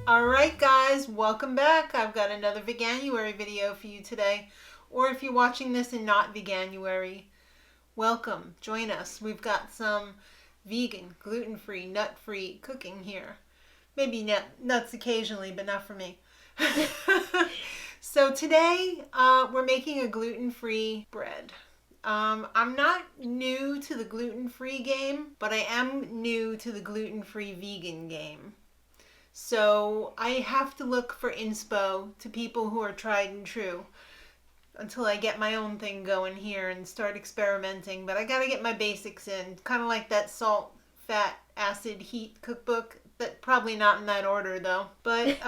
Alright guys, welcome back. I've got another veganuary video for you today. Or if you're watching this and not veganuary, welcome, join us. We've got some vegan, gluten-free, nut-free cooking here. Maybe nuts occasionally, but not for me. So today we're making a gluten-free bread. I'm not new to the gluten-free game, but I am new to the gluten-free vegan game. So I have to look for inspo to people who are tried and true until I get my own thing going here and start experimenting. But I got to get my basics in, kind of like that salt, fat, acid, heat cookbook. That probably not in that order though. But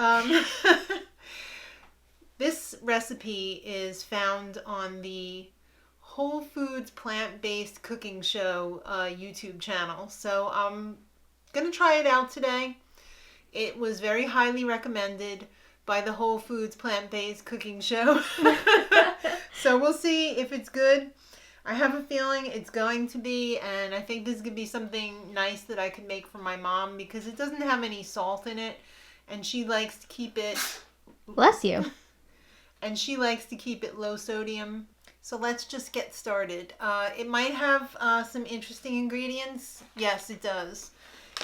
this recipe is found on the Whole Foods Plant-Based Cooking Show YouTube channel. So I'm going to try it out today. It was very highly recommended by the Whole Foods Plant-Based Cooking Show. So we'll see if it's good. I have a feeling it's going to be, and I think this could be something nice that I could make for my mom because it doesn't have any salt in it, and she likes to keep it... Bless you. And she likes to keep it low sodium. So let's just get started. It might have some interesting ingredients. Yes, it does.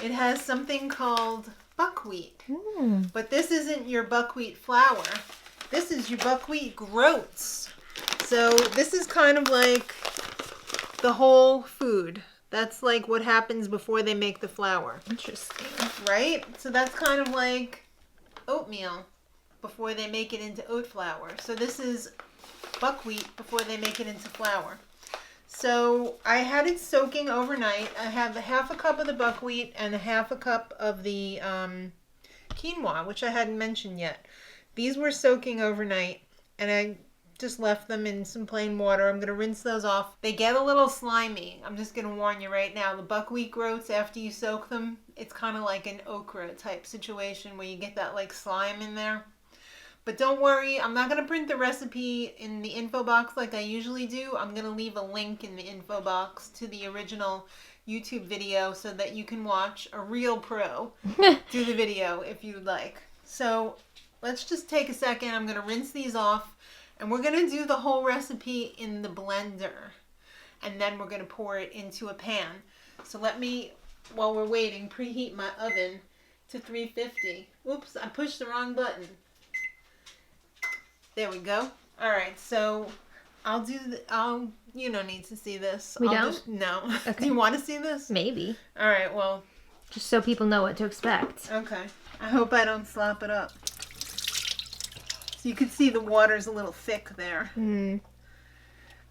It has something called buckwheat. But this isn't your buckwheat flour. This is your buckwheat groats. So this is kind of like the whole food. That's like what happens before they make the flour. Interesting. Right? So that's kind of like oatmeal before they make it into oat flour. So this is buckwheat before they make it into flour. So I had it soaking overnight. I have half a cup of the buckwheat and half a cup of the quinoa, which I hadn't mentioned yet. These were soaking overnight, and I just left them in some plain water. I'm going to rinse those off. They get a little slimy. I'm just going to warn you right now. The buckwheat groats, after you soak them, it's kind of like an okra type situation where you get that like slime in there. But don't worry, I'm not going to print the recipe in the info box like I usually do. I'm going to leave a link in the info box to the original YouTube video so that you can watch a real pro do the video if you'd like. So let's just take a second. I'm going to rinse these off, and we're going to do the whole recipe in the blender. And then we're going to pour it into a pan. So let me, while we're waiting, preheat my oven to 350. Oops, I pushed the wrong button. There we go. All right, so I'll do you don't need to see this. We don't? No. Okay. Do you want to see this? Maybe. All right, well. Just so people know what to expect. Okay. I hope I don't slop it up. So you can see the water's a little thick there.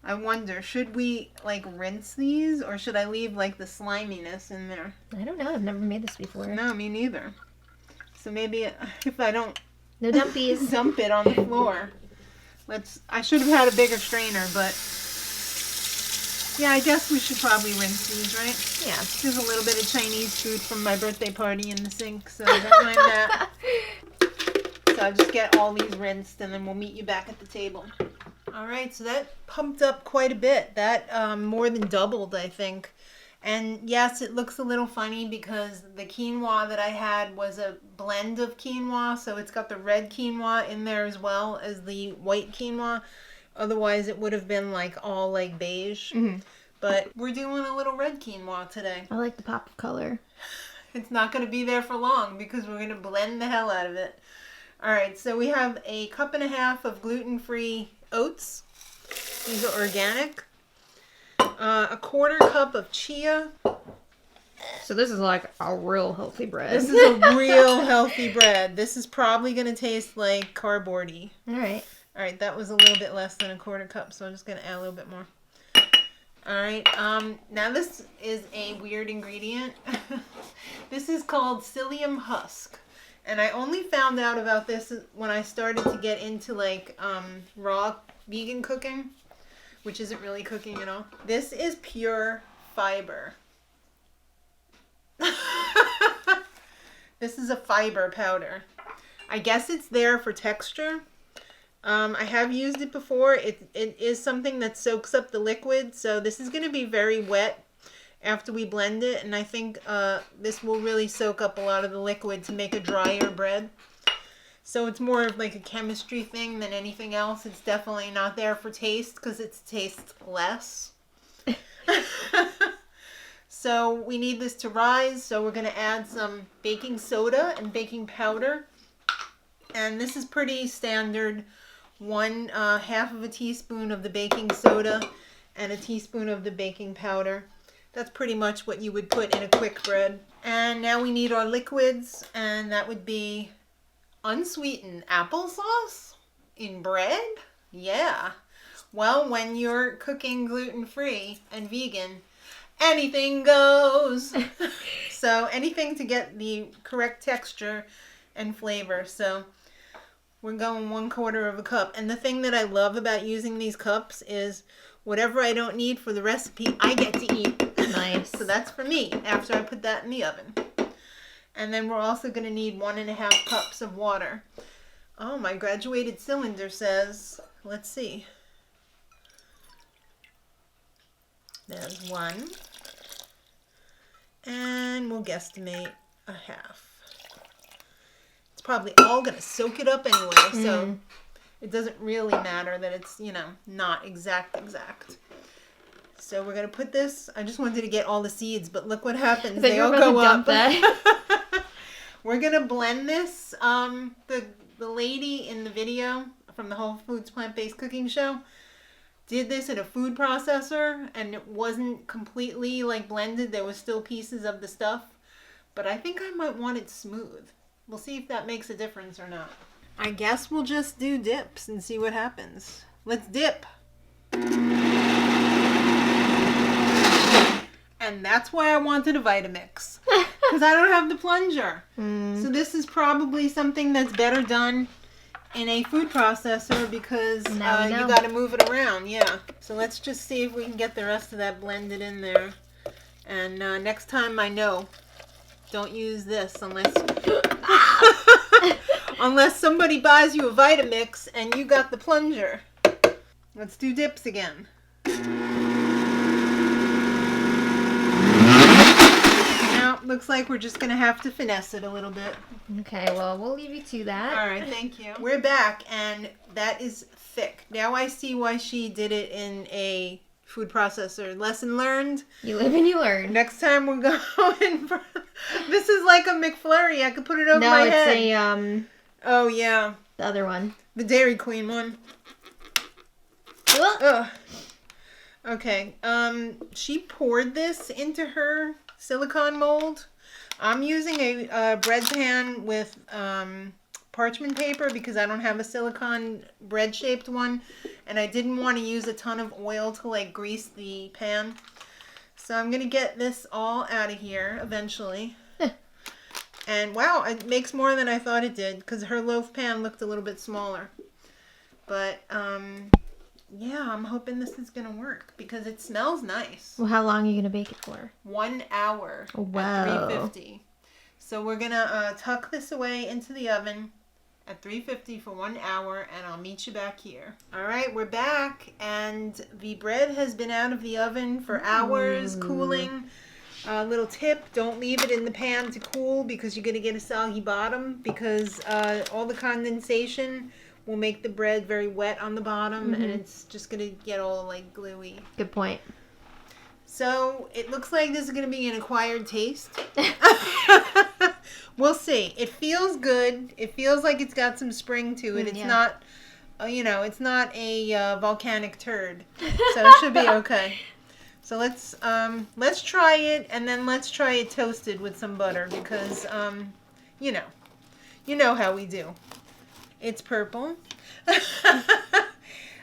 I wonder, should we like rinse these or should I leave like the sliminess in there? I don't know. I've never made this before. No, me neither. So maybe if I don't No dumpies. dump it on the floor. I should have had a bigger strainer, but yeah, I guess we should probably rinse these, right? Yeah. There's a little bit of Chinese food from my birthday party in the sink, so don't mind that. So I'll just get all these rinsed, and then we'll meet you back at the table. All right, so that pumped up quite a bit. That more than doubled, I think. And yes, it looks a little funny because the quinoa that I had was a blend of quinoa, so it's got the red quinoa in there as well as the white quinoa. Otherwise, it would have been like all like beige. But we're doing a little red quinoa today. I like the pop of color. It's not going to be there for long because we're going to blend the hell out of it. All right, so we have a cup and a half of gluten-free oats. These are organic. A quarter cup of chia. So this is like a real healthy bread. This is a real healthy bread. This is probably going to taste like cardboardy. All right. All right, that was a little bit less than a quarter cup, so I'm just going to add a little bit more. All right, now this is a weird ingredient. This is called psyllium husk. And I only found out about this when I started to get into like raw vegan cooking, which isn't really cooking at all. This is pure fiber. This is a fiber powder. I guess it's there for texture. I have used it before. It is something that soaks up the liquid, so this is going to be very wet after we blend it, and I think this will really soak up a lot of the liquid to make a drier bread. So it's more of like a chemistry thing than anything else. It's definitely not there for taste because it tastes less. So we need this to rise. So we're going to add some baking soda and baking powder. And this is pretty standard. Half of a teaspoon of the baking soda and a teaspoon of the baking powder. That's pretty much what you would put in a quick bread. And now we need our liquids, and that would be unsweetened applesauce in bread? Yeah. Well, when you're cooking gluten-free and vegan, anything goes. So anything to get the correct texture and flavor. So we're going 1/4 cup. And the thing that I love about using these cups is whatever I don't need for the recipe, I get to eat. Nice. So that's for me after I put that in the oven. And then we're also going to need 1½ cups of water. Oh, my graduated cylinder says, let's see. There's 1. And we'll guesstimate 1/2. It's probably all going to soak it up anyway, so it doesn't really matter that it's, not exact. So we're going to put this, I just wanted to get all the seeds, but look what happens. They all go up. We're going to blend this. The lady in the video from the Whole Foods Plant-Based Cooking Show did this in a food processor, and it wasn't completely like blended. There was still pieces of the stuff, but I think I might want it smooth. We'll see if that makes a difference or not. I guess we'll just do dips and see what happens. Let's dip. And that's why I wanted a Vitamix, because I don't have the plunger. So this is probably something that's better done in a food processor because you got to move it around. Yeah. So let's just see if we can get the rest of that blended in there. And next time I know, don't use this unless unless somebody buys you a Vitamix and you got the plunger. Let's do dips again. Looks like we're just going to have to finesse it a little bit. Okay, well, we'll leave you to that. All right, thank you. We're back, and that is thick. Now I see why she did it in a food processor. Lesson learned. You live and you learn. Next time we're going for... This is like a McFlurry. I could put it over my head. No, it's Oh, yeah. the other one. The Dairy Queen one. Ugh. Okay, she poured this into her silicone mold. I'm using a bread pan with parchment paper because I don't have a silicone bread shaped one, and I didn't want to use a ton of oil to like grease the pan. So I'm gonna get this all out of here eventually. And wow, it makes more than I thought it did because her loaf pan looked a little bit smaller. But yeah, I'm hoping this is gonna work because it smells nice. Well, how long are you gonna bake it for? 1 hour at 350. So we're gonna tuck this away into the oven at 350 for 1 hour, and I'll meet you back here. All right, we're back, and the bread has been out of the oven for hours, cooling. Little tip, don't leave it in the pan to cool because you're gonna get a soggy bottom because all the condensation will make the bread very wet on the bottom, and it's just going to get all like gluey. Good point. So it looks like this is going to be an acquired taste. We'll see. It feels good. It feels like it's got some spring to it. It's not, it's not a volcanic turd. So it should be okay. So let's try it, and then let's try it toasted with some butter because, you know how we do. It's purple.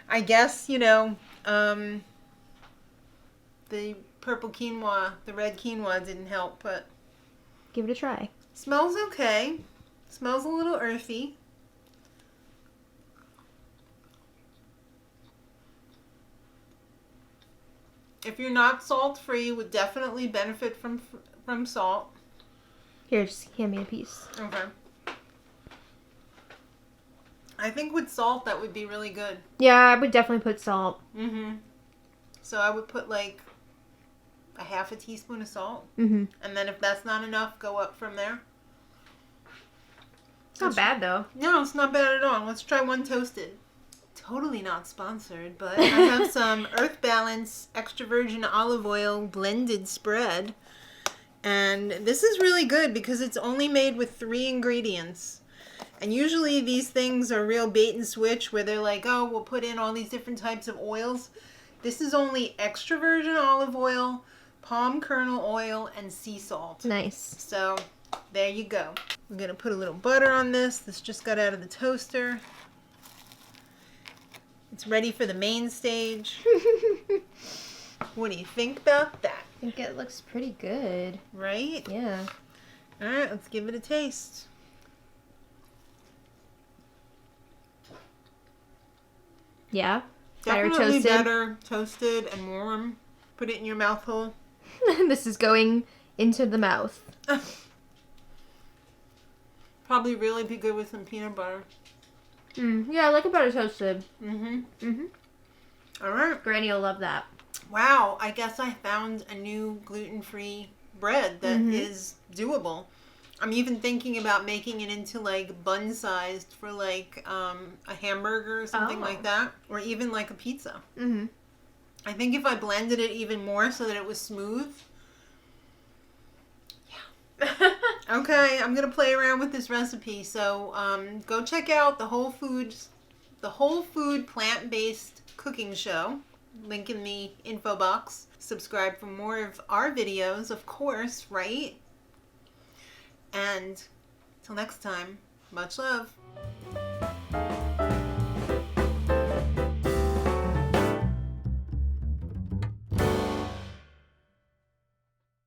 I guess, the purple quinoa, the red quinoa didn't help, but... Give it a try. Smells okay. Smells a little earthy. If you're not salt-free, you would definitely benefit from salt. Here, just hand me a piece. Okay. I think with salt, that would be really good. Yeah, I would definitely put salt. So I would put like a half a teaspoon of salt. And then if that's not enough, go up from there. It's not bad though. No, it's not bad at all. Let's try one toasted. Totally not sponsored, but I have some Earth Balance extra virgin olive oil blended spread. And this is really good because it's only made with 3 ingredients. And usually these things are real bait and switch where they're like, oh, we'll put in all these different types of oils. This is only extra virgin olive oil, palm kernel oil, and sea salt. Nice. So there you go. I'm going to put a little butter on this. This just got out of the toaster. It's ready for the main stage. What do you think about that? I think it looks pretty good. Right? Yeah. All right, let's give it a taste. Yeah. Better Definitely toasted. better toasted and warm. Put it in your mouth hole. This is going into the mouth. Probably really be good with some peanut butter. Yeah, I like it better toasted. All right. Granny will love that. Wow, I guess I found a new gluten-free bread that is doable. I'm even thinking about making it into like bun-sized for like a hamburger or something like that. Or even like a pizza. I think if I blended it even more so that it was smooth. Yeah. Okay, I'm going to play around with this recipe. So go check out the Whole Food Plant-Based Cooking Show. Link in the info box. Subscribe for more of our videos, of course, right? And till next time, much love.